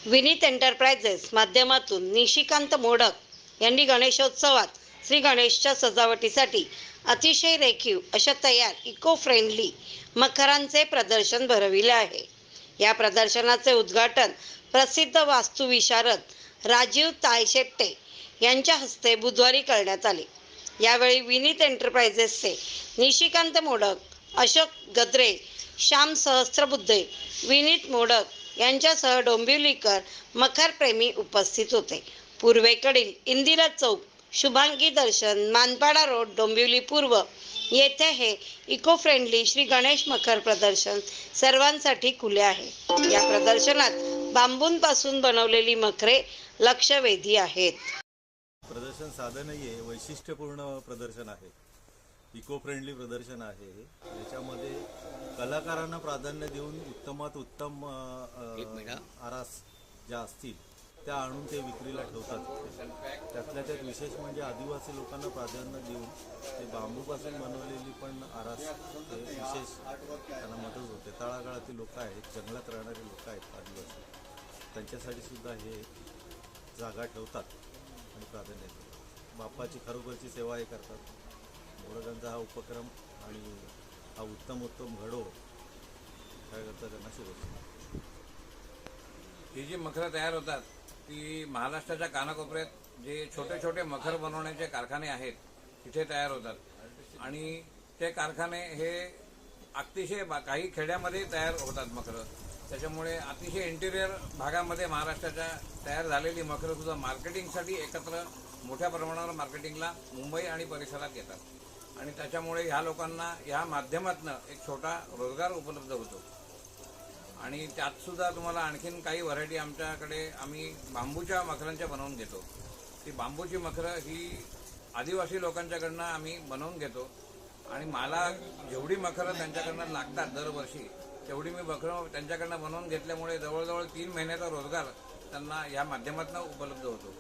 Vineet enterprises माध्यमातून निशिकांत मोडक यांनी गणेशोत्सवात श्री गणेशच्या सजावटीसाठी अतिशय रेखीव अशा तयार इको फ्रेंडली मखरांचे प्रदर्शन भरविले आहे। या प्रदर्शनाचे उद्घाटन प्रसिद्ध वास्तुविशारद राजीव तायशेट्टे यांच्या हस्ते बुधवारी करण्यात आले। यावेळी विनीत एंटरप्राइजेसचे निशिकांत मोडक, अशोक गद्रे, श्याम सहस्त्रबुद्धे, विनीत मोडक यांच्यासह डोंबिवलीकर मखरप्रेमी उपस्थित होते। पूर्वेकडील इंदिरा चौक, शुभांगी दर्शन, मानपाडा रोड, डोंबिवली पूर्व येथे हे इको फ्रेंडली श्री गणेश मखर प्रदर्शन सर्वांसाठी खुले आहे। या प्रदर्शनात बांबूंपासून बनवलेली मखरे लक्षवेधी आहेत। प्रदर्शन साधं नाही आहे, वैशिष्ट्यपूर्ण प्रदर्शन आहे, इको फ्रेंडली प्रदर्शन आहे। याच्यामध्ये कलाकारांना प्राधान्य देऊन उत्तमात उत्तम आरास ज्या असतील त्या आणून ते विक्रीला ठेवतात। त्यातल्या त्यात विशेष म्हणजे आदिवासी लोकांना प्राधान्य देऊन ते बांबूपासून बनवलेली पण आरास ते विशेष त्यांना मदत होते। तळागाळातील लोक आहेत, जंगलात राहणारे लोक आहेत आदिवासी, त्यांच्यासाठी सुद्धा हे जागा ठेवतात आणि प्राधान्य देतात। बाप्पाची खरोखरची सेवा हे करतात। मोडकांचा हा उपक्रम आणि हा उत्तम घडो काय करतात त्यांना शुभेच्छा। ही जी मखरं तयार होतात ती महाराष्ट्राच्या कानाकोपऱ्यात जे छोटे छोटे मखर बनवण्याचे कारखाने आहेत तिथे तयार होतात आणि ते कारखाने हे अतिशय काही खेड्यामध्ये तयार होतात मखरं। त्याच्यामुळे अतिशय इंटिरियर भागामध्ये महाराष्ट्राच्या तयार झालेली मखरं सुद्धा मार्केटिंगसाठी एकत्र मोठ्या प्रमाणावर मार्केटिंगला मुंबई आणि परिसरात येतात आणि त्याच्यामुळे ह्या लोकांना ह्या माध्यमातून एक छोटा रोजगार उपलब्ध होतो। आणि त्यात सुद्धा तुम्हाला आणखीन काही व्हरायटी आमच्याकडे आम्ही बांबूच्या मखरांच्या बनवून घेतो। ती बांबूची मखरं ही आदिवासी लोकांच्याकडनं आम्ही बनवून घेतो आणि मला जेवढी मखरं त्यांच्याकडनं लागतात दरवर्षी तेवढी मी मखरं त्यांच्याकडनं बनवून घेतल्यामुळे जवळजवळ 3 महिन्याचा रोजगार त्यांना या माध्यमातून उपलब्ध होतो।